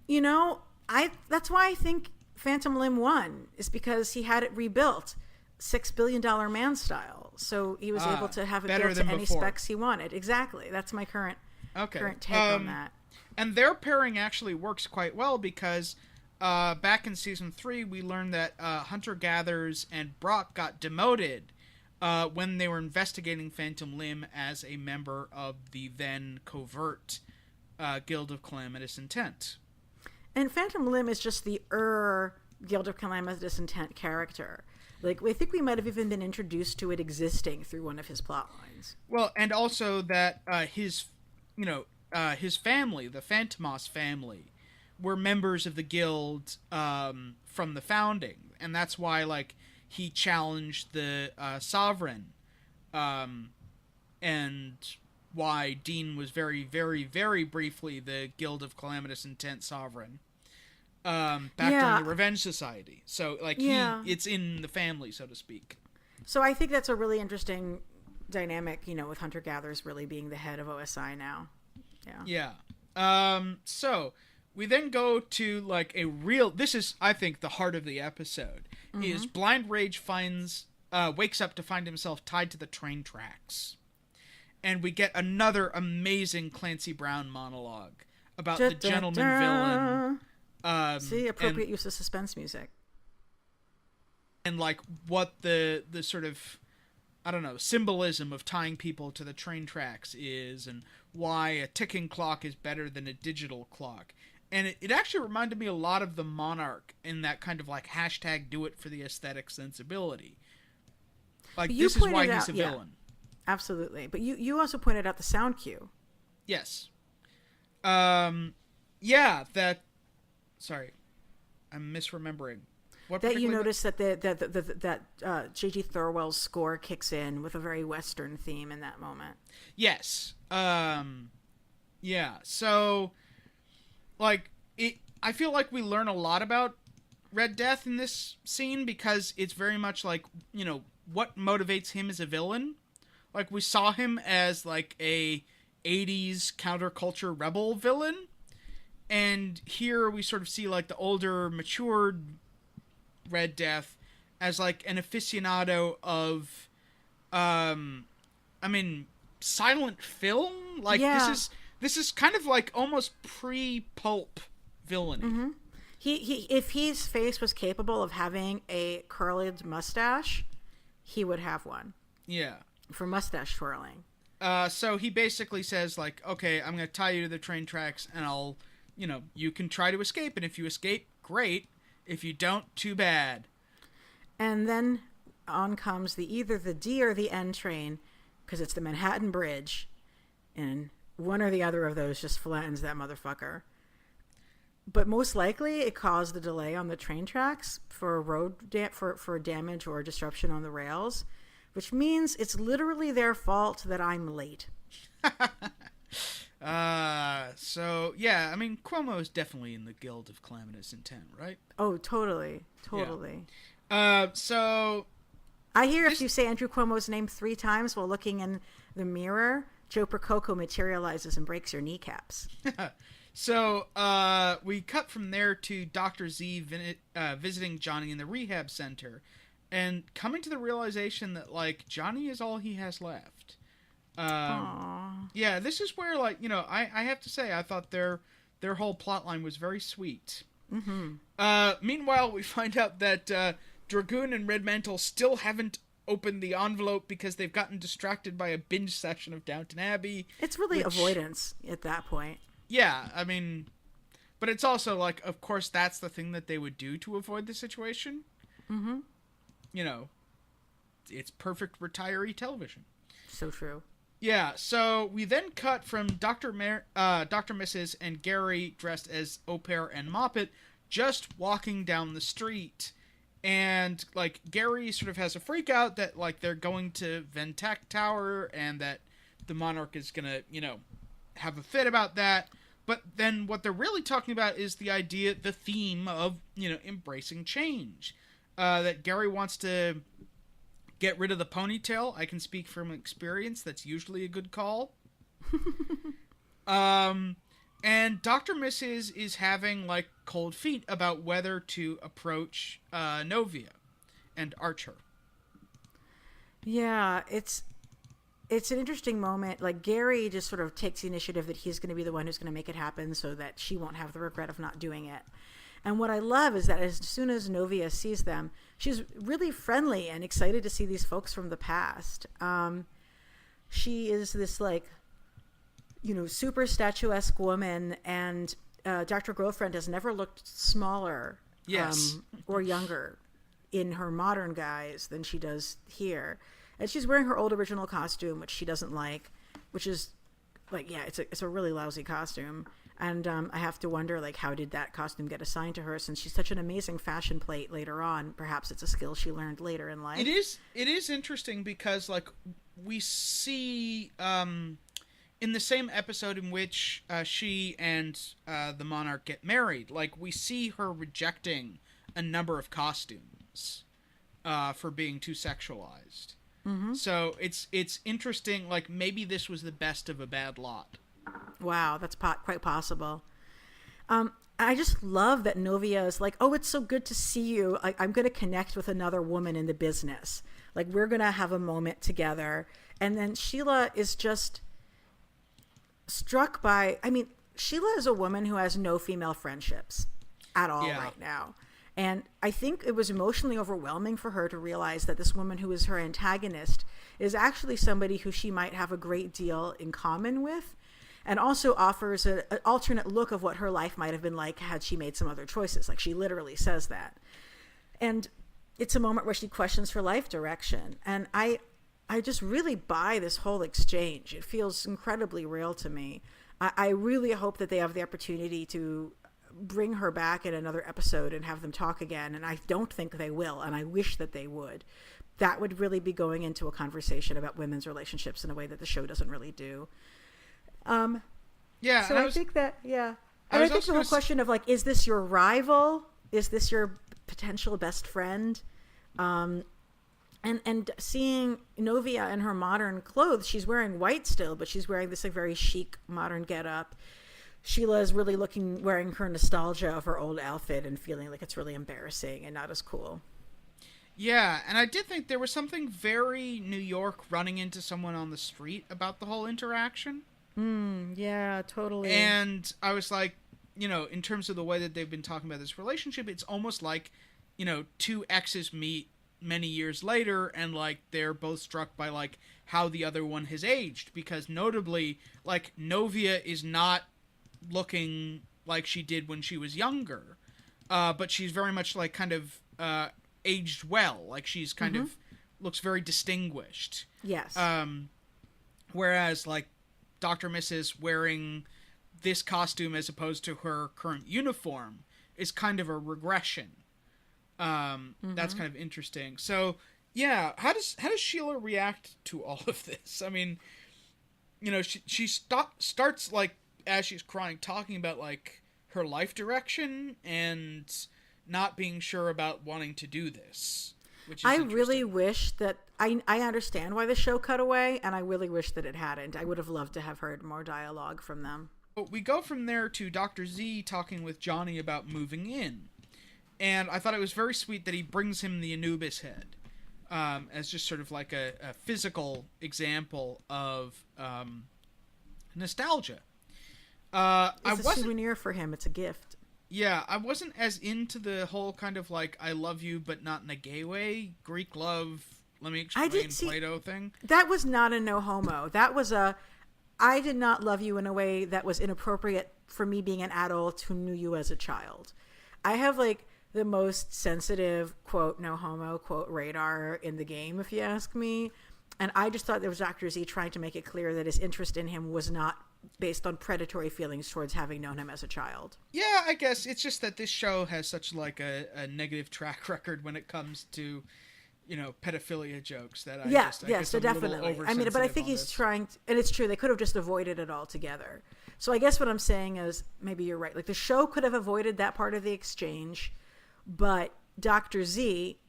That's why I think Phantom Limb won, is because he had it rebuilt $6 billion man style. So he was able to have it built to any specs he wanted. Exactly. That's my current take on that. And their pairing actually works quite well because back in season 3, we learned that Hunter Gatherers and Brock got demoted when they were investigating Phantom Limb as a member of the then covert Guild of Calamitous Intent. And Phantom Limb is just the Guild of Calamitous Intent character. Like, I think we might have even been introduced to it existing through one of his plot lines. Well, and also that his family, the Phantomos family, were members of the guild from the founding, and that's why, like, he challenged the sovereign, and why Dean was very, very, very briefly the Guild of Calamitous Intent sovereign. Back during the Revenge Society. So, like, it's in the family, so to speak. So I think that's a really interesting dynamic, you know, with hunter-gatherers really being the head of OSI now. Yeah. So we then go to, like, this is, I think, the heart of the episode, is Blind Rage wakes up to find himself tied to the train tracks. And we get another amazing Clancy Brown monologue about the gentleman villain. See, appropriate use of suspense music. And, like, what the sort of, I don't know, symbolism of tying people to the train tracks is, and why a ticking clock is better than a digital clock. And it actually reminded me a lot of the Monarch in that kind of, like, hashtag do it for the aesthetic sensibility. Like, this is why he's a villain. Absolutely. But you also pointed out the sound cue. Yes. Sorry, I'm misremembering. That you noticed that that J.G. Thorwell's score kicks in with a very Western theme in that moment. Yes. Yeah. So, like, I feel like we learn a lot about Red Death in this scene, because it's very much like, you know, what motivates him as a villain. Like, we saw him as, like, a 80s counterculture rebel villain. And here we sort of see, like, the older, matured Red Death as, like, an aficionado of, silent film? Like, this is kind of, like, almost pre-pulp villainy. Mm-hmm. If his face was capable of having a curled mustache, he would have one. Yeah. For mustache twirling. So he basically says, like, okay, I'm going to tie you to the train tracks, and I'll... You know, you can try to escape, and if you escape, great. If you don't, too bad. And then on comes either the D or the N train, because it's the Manhattan Bridge, and one or the other of those just flattens that motherfucker. But most likely, it caused the delay on the train tracks for for damage or disruption on the rails, which means it's literally their fault that I'm late. So, yeah, I mean, Cuomo is definitely in the Guild of Calamitous Intent, right? Oh, totally. So... I hear if you say Andrew Cuomo's name 3 times while looking in the mirror, Joe Percoco materializes and breaks your kneecaps. So, we cut from there to Dr. Z visiting Johnny in the rehab center, and coming to the realization that, like, Johnny is all he has left. Yeah, this is where, like, you know, I have to say, I thought their whole plotline was very sweet. Mm-hmm. Meanwhile, we find out that Dragoon and Red Mantle still haven't opened the envelope because they've gotten distracted by a binge session of Downton Abbey. It's really avoidance at that point. Yeah, I mean, but it's also, like, of course, that's the thing that they would do to avoid the situation. Mm-hmm. You know, it's perfect retiree television. So true. Yeah, so we then cut from Dr. Mrs. and Gary dressed as Au Pair and Moppet just walking down the street. And, like, Gary sort of has a freak out that, like, they're going to Ventak Tower and that the Monarch is gonna, you know, have a fit about that. But then what they're really talking about is the theme of, you know, embracing change. That Gary wants to get rid of the ponytail. I can speak from experience. That's usually a good call. And Dr. Mrs. is having, like, cold feet about whether to approach Novia and arch her. Yeah, it's an interesting moment. Like, Gary just sort of takes the initiative that he's going to be the one who's going to make it happen so that she won't have the regret of not doing it. And what I love is that as soon as Novia sees them, she's really friendly and excited to see these folks from the past. She is this like, super statuesque woman, and Dr. Girlfriend has never looked smaller or younger in her modern guise than she does here. And she's wearing her old original costume, which she doesn't like, which is like, it's a really lousy costume. And I have to wonder, like, how did that costume get assigned to her, since she's such an amazing fashion plate later on? Perhaps it's a skill she learned later in life. It is interesting because, like, we see in the same episode in which she and the Monarch get married, like, we see her rejecting a number of costumes for being too sexualized. Mm-hmm. So it's interesting, like, maybe this was the best of a bad lot. Wow, that's quite possible. I just love that Novia is like, oh, it's so good to see you. I'm going to connect with another woman in the business. Like, we're going to have a moment together. And then Sheila is just struck by, Sheila is a woman who has no female friendships at all right now. And I think it was emotionally overwhelming for her to realize that this woman who is her antagonist is actually somebody who she might have a great deal in common with, and also offers an alternate look of what her life might have been like had she made some other choices. Like, she literally says that. And it's a moment where she questions her life direction. And I just really buy this whole exchange. It feels incredibly real to me. I really hope that they have the opportunity to bring her back in another episode and have them talk again. And I don't think they will. And I wish that they would. That would really be going into a conversation about women's relationships in a way that the show doesn't really do. So I think that, and I think the whole question of, like, is this your rival? Is this your potential best friend? And seeing Novia in her modern clothes, she's wearing white still, but she's wearing this like very chic modern getup. Sheila is really wearing her nostalgia of her old outfit and feeling like it's really embarrassing and not as cool. Yeah, and I did think there was something very New York running into someone on the street about the whole interaction. Yeah, totally. And I was like, in terms of the way that they've been talking about this relationship, it's almost like, two exes meet many years later and, like, they're both struck by, like, how the other one has aged. Because notably, like, Novia is not looking like she did when she was younger. But she's very much, like, kind of aged well. Like, she's kind of looks very distinguished. Yes. Whereas, like, Dr. Mrs. wearing this costume as opposed to her current uniform is kind of a regression. That's kind of interesting. So, yeah, how does Sheila react to all of this? I mean, she starts, like, as she's crying, talking about, like, her life direction and not being sure about wanting to do this. I really wish that I understand why the show cut away, and I really wish that it hadn't. I would have loved to have heard more dialogue from them. We go from there to Dr. Z talking with Jonny about moving in. And I thought it was very sweet that he brings him the Anubis head as just sort of like a physical example of nostalgia. It's a souvenir for him. It's a gift. Yeah, I wasn't as into the whole kind of, like, I love you but not in a gay way, Greek love, let me explain Plato thing. That was not a no homo. That was I did not love you in a way that was inappropriate for me being an adult who knew you as a child. I have, like, the most sensitive, quote, no homo, quote, radar in the game, if you ask me. And I just thought there was Dr. Z trying to make it clear that his interest in him was not based on predatory feelings towards having known him as a child. Yeah, I guess it's just that this show has such, like, a negative track record when it comes to, pedophilia jokes that I guess so definitely. I mean, but I think he's trying to, and it's true, they could have just avoided it altogether. So I guess what I'm saying is, maybe you're right. Like, the show could have avoided that part of the exchange, but Dr. Z,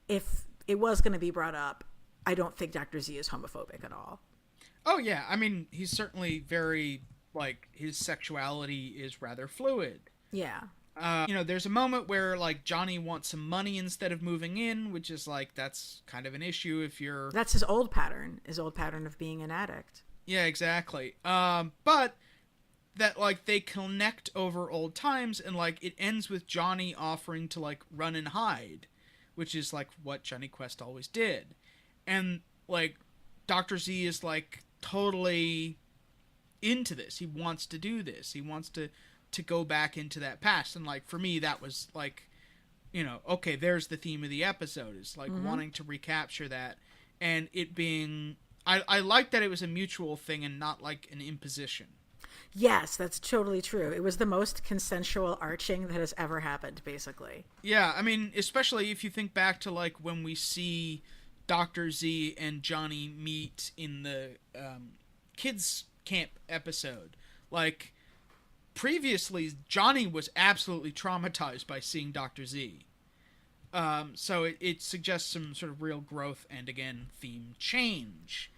if it was going to be brought up, I don't think Dr. Z is homophobic at all. Oh, yeah. I mean, he's certainly very, like, his sexuality is rather fluid. Yeah. There's a moment where, like, Jonny wants some money instead of moving in, which is, like, that's kind of an issue if you're... That's his old pattern of being an addict. Yeah, exactly. But that, like, they connect over old times, and, like, it ends with Johnny offering to, like, run and hide, which is, like, what Jonny Quest always did. And, like, Dr. Z is, like, totally into this. He wants to do this. He wants to go back into that past. And, like, for me, that was, like, you know, okay, there's the theme of the episode, is, like, wanting to recapture that, and it being... I like that it was a mutual thing and not, like, an imposition. Yes, that's totally true. It was the most consensual arching that has ever happened, basically. Yeah, I mean, especially if you think back to, like, when we see Dr. Z and Johnny meet in the kids' camp episode. Like, previously, Johnny was absolutely traumatized by seeing Dr. Z. So it suggests some sort of real growth and, again, theme change.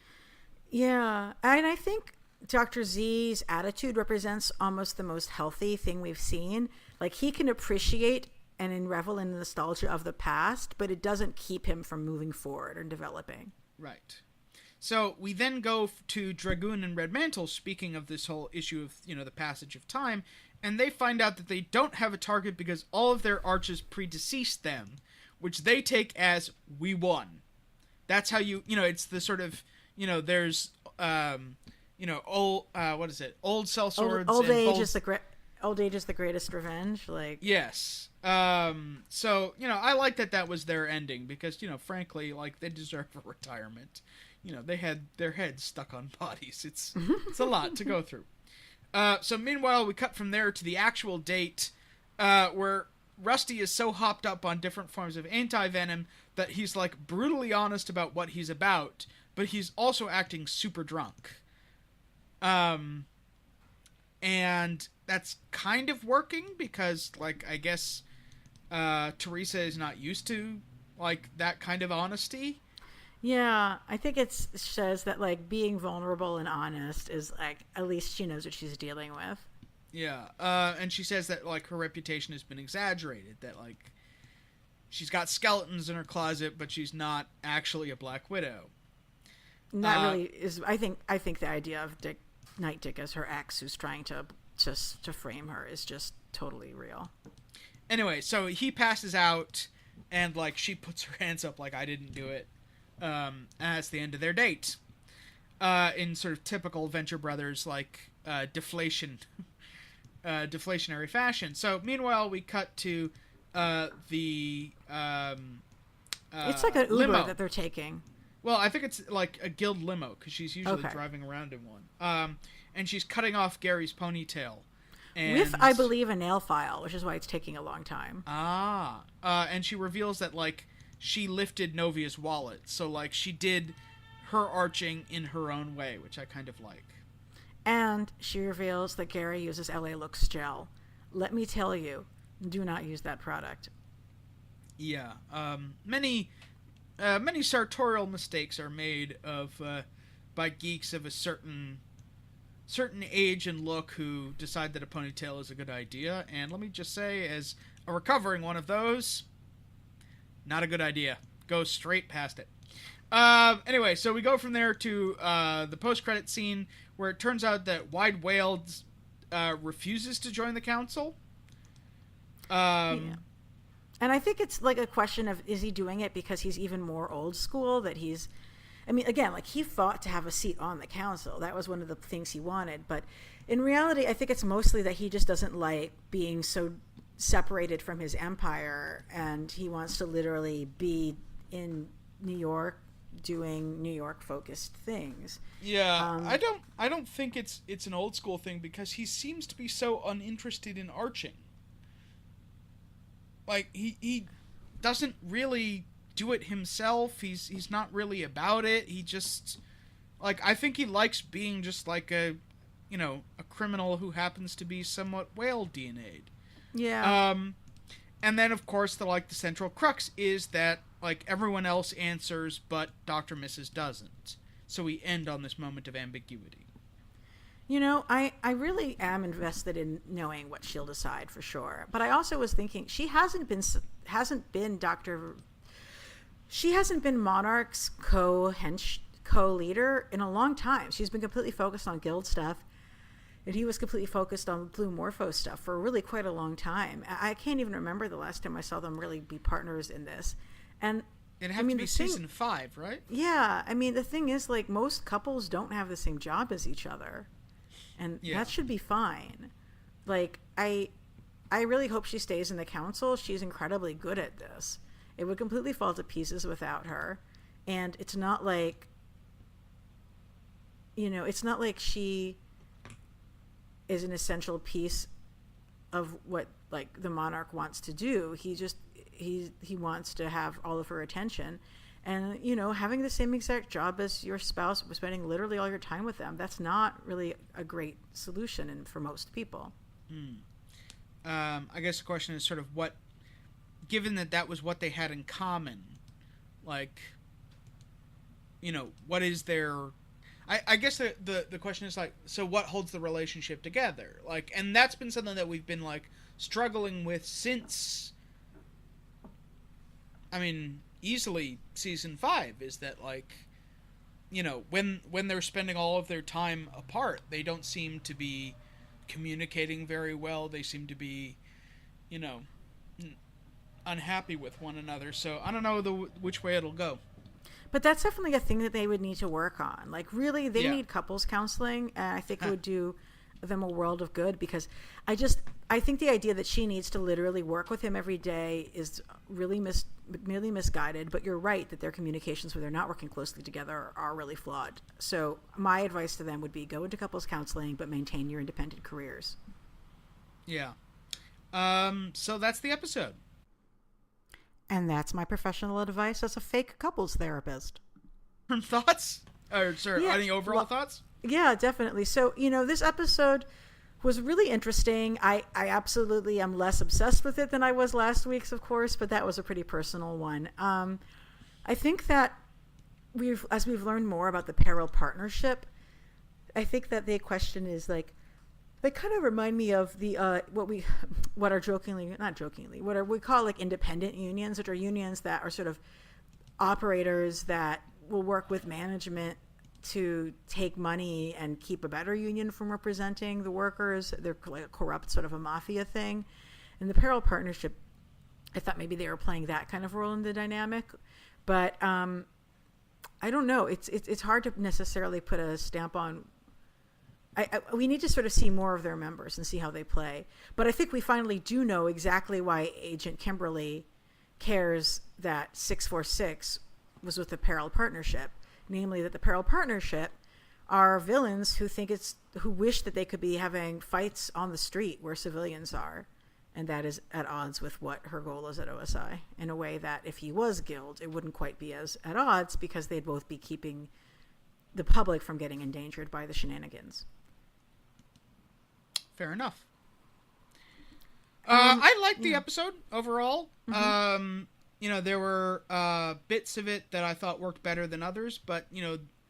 Yeah, and I think Dr. Z's attitude represents almost the most healthy thing we've seen. Like, he can appreciate and revel in the nostalgia of the past, but it doesn't keep him from moving forward and developing. Right. So we then go to Dragoon and Red Mantle, speaking of this whole issue of, you know, the passage of time, and they find out that they don't have a target because all of their arches predeceased them, which they take as, we won. That's how you know, it's the sort of, you know, there's, you know, old, what is it? Old sellswords. Old age is the greatest revenge. Like, yes. So, you know, I like that was their ending because, you know, frankly, like, they deserve a retirement. You know, they had their heads stuck on bodies. It's a lot to go through. So meanwhile, we cut from there to the actual date, where Rusty is so hopped up on different forms of anti-venom that he's, like, brutally honest about what he's about, but he's also acting super drunk. And that's kind of working because, like, I guess Teresa is not used to, like, that kind of honesty. Yeah, I think it says that, like, being vulnerable and honest is, like, at least she knows what she's dealing with. Yeah, and she says that, like, her reputation has been exaggerated, that, like, she's got skeletons in her closet, but she's not actually a Black Widow. And that really is, I think the idea of Night Dick as her ex who's trying to frame her is just totally real. Anyway, so he passes out, and, like, she puts her hands up like, I didn't do it. And that's the end of their date. In sort of typical Venture Brothers, like, deflationary fashion. So, meanwhile, we cut to the it's like an Uber limo that they're taking. Well, I think it's like a guild limo, because she's usually driving around in one. And she's cutting off Gary's ponytail. And... with, I believe, a nail file, which is why it's taking a long time. And she reveals that, like, she lifted Novia's wallet. So, like, she did her arching in her own way, which I kind of like. And she reveals that Gary uses LA Looks gel. Let me tell you, do not use that product. Yeah. Many sartorial mistakes are made by geeks of a certain age and look who decide that a ponytail is a good idea. And let me just say, as a recovering one of those, not a good idea. Go straight past it. Anyway, so we go from there to the post-credit scene where it turns out that Wide Wale refuses to join the council. Yeah. And I think it's like a question of, is he doing it because he's even more old school, that he's... I mean, again, like, he fought to have a seat on the council. That was one of the things he wanted. But in reality, I think it's mostly that he just doesn't like being so separated from his empire, and he wants to literally be in New York doing New York focused things. Yeah, I don't think it's an old school thing, because he seems to be so uninterested in arching. Like, he doesn't really do it himself. He's not really about it. He just, like, I think he likes being just like a criminal who happens to be somewhat Wale DNA'd. Yeah. And then, of course, the central crux is that, like, everyone else answers, but Dr. Mrs. doesn't. So we end on this moment of ambiguity. You know, I really am invested in knowing what she'll decide for sure. But I also was thinking, she hasn't been Monarch's co-leader in a long time. She's been completely focused on guild stuff. And he was completely focused on Blue Morpho stuff for really quite a long time. I can't even remember the last time I saw them really be partners in this. And It'd have to be season 5, right? Yeah, I mean, the thing is, like, most couples don't have the same job as each other, and that should be fine. Like, I really hope she stays in the council. She's incredibly good at this. It would completely fall to pieces without her, and it's not like, it's not like she is an essential piece of what, like, the Monarch wants to do. He wants to have all of her attention, and having the same exact job as your spouse, spending literally all your time with them, that's not really a great solution for most people. I guess the question is sort of what, given that was what they had in common, like, what is their, I guess the question is, like, so what holds the relationship together? Like, and that's been something that we've been, like, struggling with since, I mean, easily season 5, is that, like, when they're spending all of their time apart, they don't seem to be communicating very well. They seem to be, unhappy with one another. So I don't know which way it'll go. But that's definitely a thing that they would need to work on. Like, really, they need couples counseling, and I think it would do them a world of good, because I think the idea that she needs to literally work with him every day is really misguided. But you're right that their communications when they're not working closely together are really flawed. So my advice to them would be go into couples counseling, but maintain your independent careers. Yeah. So that's the episode. And that's my professional advice as a fake couples therapist. Thoughts? Or sorry, any overall thoughts? Yeah, definitely. So, this episode was really interesting. I absolutely am less obsessed with it than I was last week's, of course, but that was a pretty personal one. I think that as we've learned more about the Peril partnership, I think that the question is, like, they kind of remind me of the what we call, like, independent unions, which are unions that are sort of operators that will work with management to take money and keep a better union from representing the workers. They're like a corrupt sort of a mafia thing. In the Peril partnership, I thought maybe they were playing that kind of role in the dynamic, but I don't know. It's hard to necessarily put a stamp on. We need to sort of see more of their members and see how they play. But I think we finally do know exactly why Agent Kimberly cares that 646 was with the Peril partnership. Namely, that the Peril partnership are villains who wish that they could be having fights on the street where civilians are, and that is at odds with what her goal is at OSI. In a way that if he was Guild, it wouldn't quite be as at odds, because they'd both be keeping the public from getting endangered by the shenanigans. Fair enough. I liked the episode overall. Mm-hmm. There were bits of it that I thought worked better than others, but,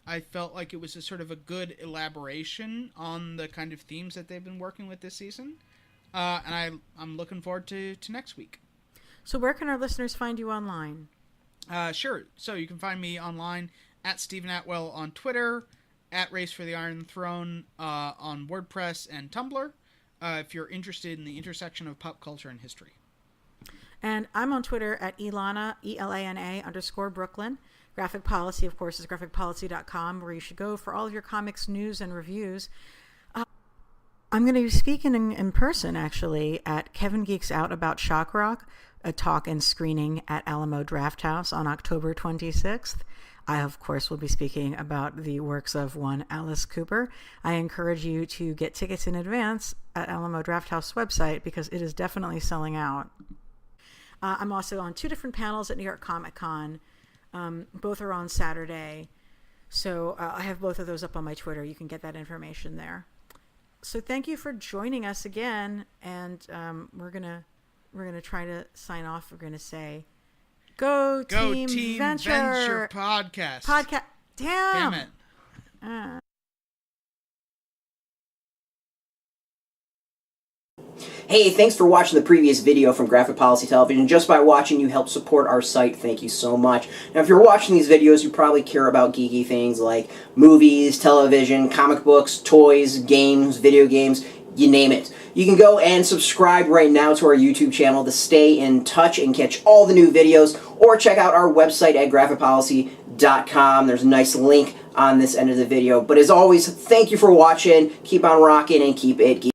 I felt like it was a sort of a good elaboration on the kind of themes that they've been working with this season. And I'm looking forward to next week. So where can our listeners find you online? Sure. So you can find me online at Stephen Attewell on Twitter, at Race for the Iron Throne on WordPress and Tumblr, if you're interested in the intersection of pop culture and history. And I'm on Twitter at Elana, ELANA_Brooklyn. Graphic Policy, of course, is graphicpolicy.com, where you should go for all of your comics news and reviews. I'm going to be speaking in person, actually, at Kevin Geeks Out About Shock Rock, a talk and screening at Alamo Drafthouse on October 26th. I, of course, will be speaking about the works of one Alice Cooper. I encourage you to get tickets in advance at Alamo Drafthouse website, because it is definitely selling out. I'm also on 2 different panels at New York Comic Con. Both are on Saturday. So I have both of those up on my Twitter. You can get that information there. So thank you for joining us again. And we're gonna try to sign off. We're gonna say, Go Team Venture Podcast. Damn it. Hey, thanks for watching the previous video from Graphic Policy Television. Just by watching, you help support our site. Thank you so much. Now, if you're watching these videos, you probably care about geeky things like movies, television, comic books, toys, games, video games, you name it. You can go and subscribe right now to our YouTube channel to stay in touch and catch all the new videos, or check out our website at graphicpolicy.com. There's a nice link on this end of the video. But as always, thank you for watching. Keep on rocking and keep it geeky.